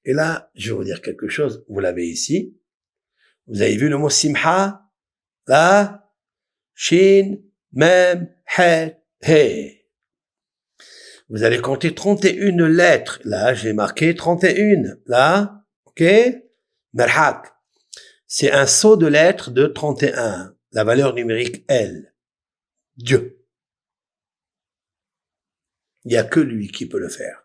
Et là, je vais vous dire quelque chose. Vous l'avez ici. Vous avez vu le mot simha? Là, shin, mem, het, he. Vous allez compter 31 lettres. Là, j'ai marqué 31. Là, ok? Merhak. C'est un saut de lettres de 31. La valeur numérique L. Dieu. Il n'y a que lui qui peut le faire.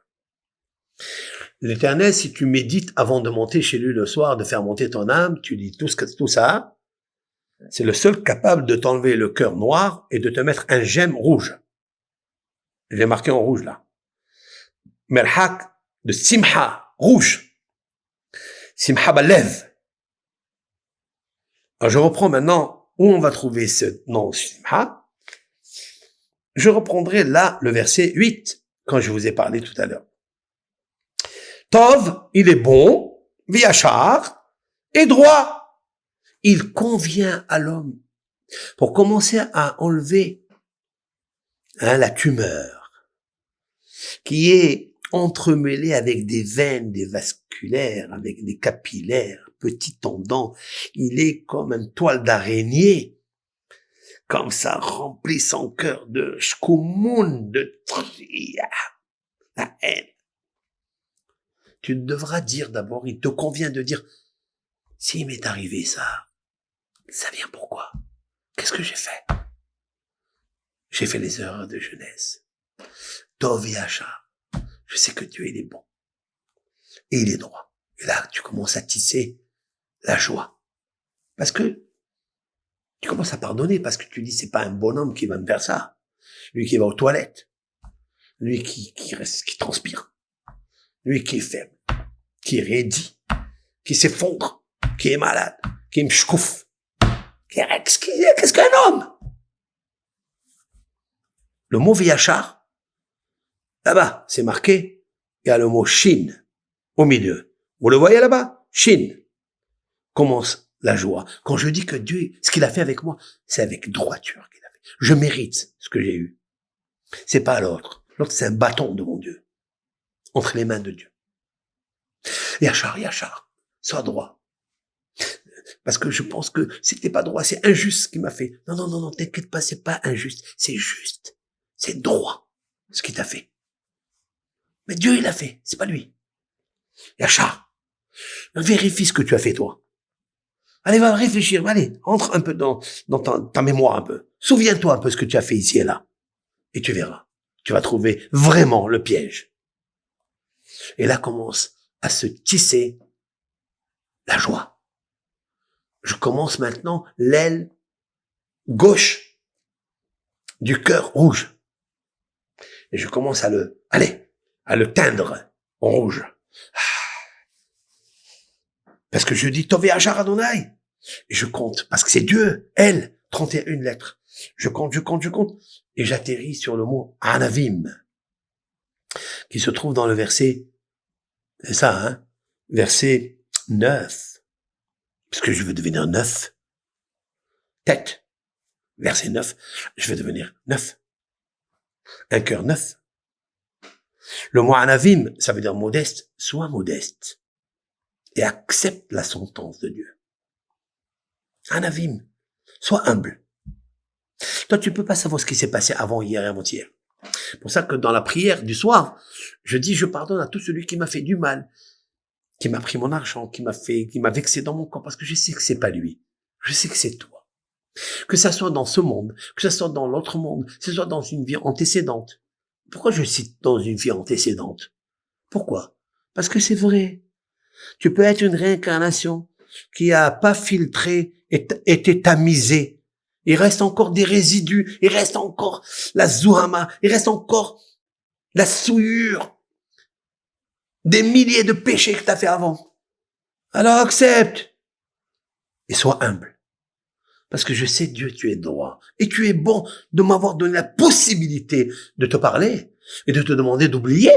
L'Éternel, si tu médites avant de monter chez lui le soir, de faire monter ton âme, tu dis tout ça, c'est le seul capable de t'enlever le cœur noir et de te mettre un gemme rouge. Je l'ai marqué en rouge là. Merhak de Simha, rouge. Simha Balev. Alors je reprends maintenant où on va trouver ce nom Simha. Je reprendrai là le verset 8, quand je vous ai parlé tout à l'heure. Tov, il est bon, viachar, et droit. Il convient à l'homme pour commencer à enlever la tumeur qui est entremêlée avec des veines, des vasculaires, avec des capillaires, petits tendons. Il est comme une toile d'araignée, comme ça remplit son cœur de shkumun, de la haine. Tu devras dire d'abord, il te convient de dire, s'il m'est arrivé ça vient pourquoi? Qu'est-ce que j'ai fait? J'ai fait les erreurs de jeunesse. Tov et Hacha. Je sais que Dieu, il est bon. Et il est droit. Et là, tu commences à tisser la joie. Parce que tu commences à pardonner, parce que tu dis, c'est pas un bonhomme qui va me faire ça. Lui qui va aux toilettes. Lui qui transpire. Lui qui est faible. Qui est raidi. Qui s'effondre. Qui est malade. Qui me chkouf. Qu'est-ce qu'un homme? Le mot viachar, là-bas, c'est marqué, il y a le mot shin au milieu. Vous le voyez là-bas? Shin. Commence la joie. Quand je dis que Dieu, ce qu'il a fait avec moi, c'est avec droiture qu'il a fait. Je mérite ce que j'ai eu. C'est pas l'autre. L'autre, c'est un bâton devant Dieu. Entre les mains de Dieu. Yachar, sois droit. Parce que je pense que c'était pas droit, c'est injuste ce qu'il m'a fait. Non, t'inquiète pas, c'est pas injuste, c'est juste. C'est droit, ce qu'il t'a fait. Mais Dieu, il l'a fait, c'est pas lui. Yachar, vérifie ce que tu as fait, toi. Allez, va réfléchir, allez, entre un peu dans ta mémoire un peu. Souviens-toi un peu ce que tu as fait ici et là. Et tu verras. Tu vas trouver vraiment le piège. Et là commence à se tisser la joie. Je commence maintenant l'aile gauche du cœur rouge. Et je commence à le teindre en rouge. Parce que je dis, Tové Hajar Adonai. Et je compte, parce que c'est Dieu, elle, 31 lettres. Je compte. Et j'atterris sur le mot Anavim, qui se trouve dans le verset, c'est ça, verset 9. Parce que je veux devenir 9. Tête. Verset 9. Je veux devenir 9. Un cœur 9. Le mot Anavim, ça veut dire modeste. Sois modeste. Et accepte la sentence de Dieu. Anavim. Sois humble. Toi, tu peux pas savoir ce qui s'est passé avant, hier et avant-hier. C'est pour ça que dans la prière du soir, je dis, je pardonne à tout celui qui m'a fait du mal, qui m'a pris mon argent, qui m'a vexé dans mon corps, parce que je sais que c'est pas lui. Je sais que c'est toi. Que ça soit dans ce monde, que ça soit dans l'autre monde, que ce soit dans une vie antécédente. Pourquoi je cite dans une vie antécédente? Pourquoi? Parce que c'est vrai. Tu peux être une réincarnation qui a pas filtré et été tamisée. Il reste encore des résidus, il reste encore la zouhama, il reste encore la souillure, des milliers de péchés que tu as fait avant. Alors accepte et sois humble. Parce que je sais, Dieu, tu es droit. Et tu es bon de m'avoir donné la possibilité de te parler et de te demander d'oublier.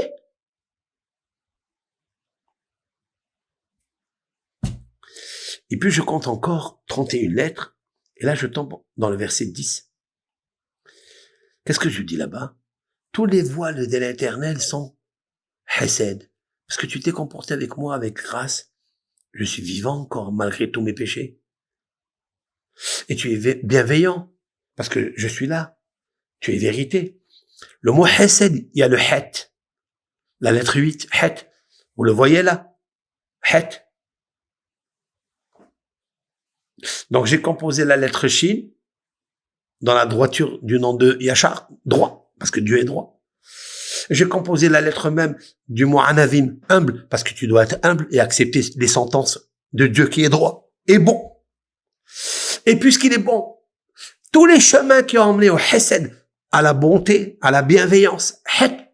Et puis je compte encore 31 lettres. Et là, je tombe dans le verset 10. Qu'est-ce que je dis là-bas? Tous les voiles de l'Éternel sont Hesed. Parce que tu t'es comporté avec moi avec grâce. Je suis vivant encore, malgré tous mes péchés. Et tu es bienveillant, parce que je suis là. Tu es vérité. Le mot hesed, il y a le het. La lettre 8, het. Vous le voyez là? Het. Donc j'ai composé la lettre shin dans la droiture du nom de Yachar, droit, parce que Dieu est droit. J'ai composé la lettre même du mot anavim, humble, parce que tu dois être humble et accepter les sentences de Dieu qui est droit et bon. Et puisqu'il est bon, tous les chemins qui ont emmené au hesed, à la bonté, à la bienveillance, het.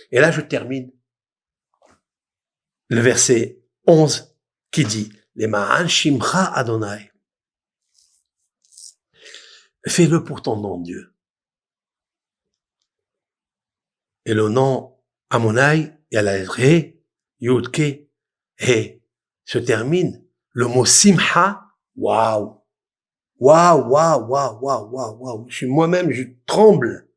Et là je termine le verset 11 qui dit les ma'an shimcha Adonai. Fais-le pour ton nom, Dieu. Et le nom Amonai, et à la lettre He, Yud, Ke, He, se termine le mot Simcha. Waouh! Waouh, waouh, waouh, waouh, waouh, waouh. Je suis moi-même, je tremble.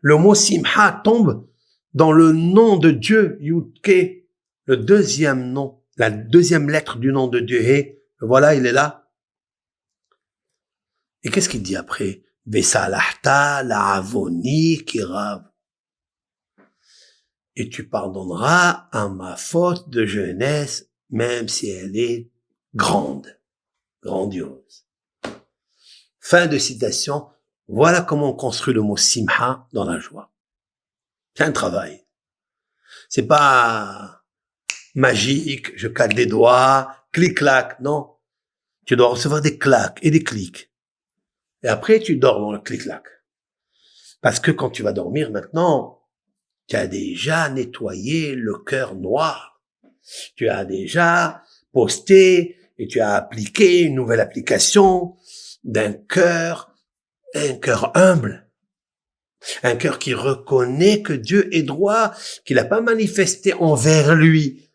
Le mot Simcha tombe dans le nom de Dieu, Yud, Ke, le deuxième nom, la deuxième lettre du nom de Dieu, He. Voilà, il est là. Et qu'est-ce qu'il dit après? Vesalahta la'avoni kirav. Et tu pardonneras à ma faute de jeunesse, même si elle est grande, grandiose. Fin de citation. Voilà comment on construit le mot simha dans la joie. C'est un travail. C'est pas magique, je claque des doigts, clic-clac, non. Tu dois recevoir des claques et des clics. Et après, tu dors dans le clic-clac. Parce que quand tu vas dormir maintenant, tu as déjà nettoyé le cœur noir. Tu as déjà posté et tu as appliqué une nouvelle application d'un cœur, un cœur humble. Un cœur qui reconnaît que Dieu est droit, qu'il n'a pas manifesté envers lui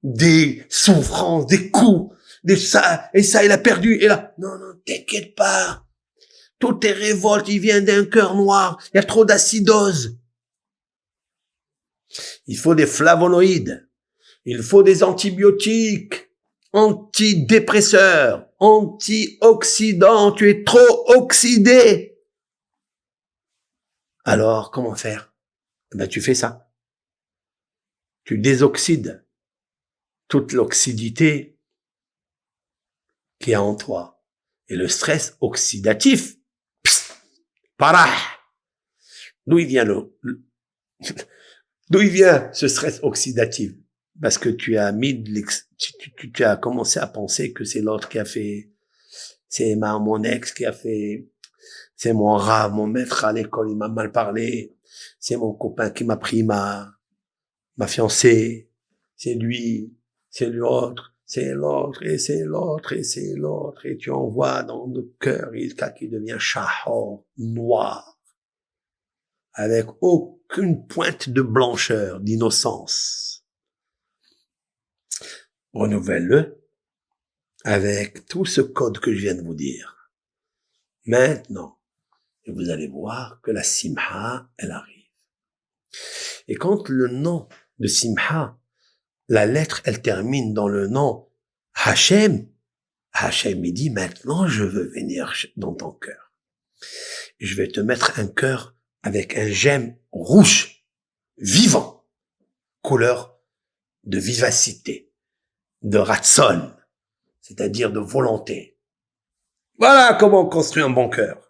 des souffrances, des coups, des ça, et ça, il a perdu, et là. Non, non, t'inquiète pas. Toutes tes révoltes, ils viennent d'un cœur noir. Il y a trop d'acidose. Il faut des flavonoïdes. Il faut des antibiotiques, antidépresseurs, antioxydants. Tu es trop oxydé. Alors, comment faire? Ben, tu fais ça. Tu désoxydes toute l'oxydité qu'il y a en toi. Et le stress oxydatif, parah. D'où il vient d'où il vient ce stress oxydatif? Parce que tu as mis tu as commencé à penser que c'est l'autre qui a fait, c'est mon ex qui a fait, c'est mon rave, mon maître à l'école, il m'a mal parlé, c'est mon copain qui m'a pris ma fiancée, c'est lui, c'est l'autre, c'est l'autre, et c'est l'autre, et c'est l'autre, et tu en vois dans le cœur, qui devient shahor, noir, avec aucune pointe de blancheur, d'innocence. Renouvelle-le avec tout ce code que je viens de vous dire. Maintenant, vous allez voir que la simha, elle arrive. Et quand le nom de simha, la lettre, elle termine dans le nom Hachem, Hachem, il dit, maintenant, je veux venir dans ton cœur. Je vais te mettre un cœur avec un gemme rouge, vivant, couleur de vivacité, de ratson, c'est-à-dire de volonté. Voilà comment on construit un bon cœur.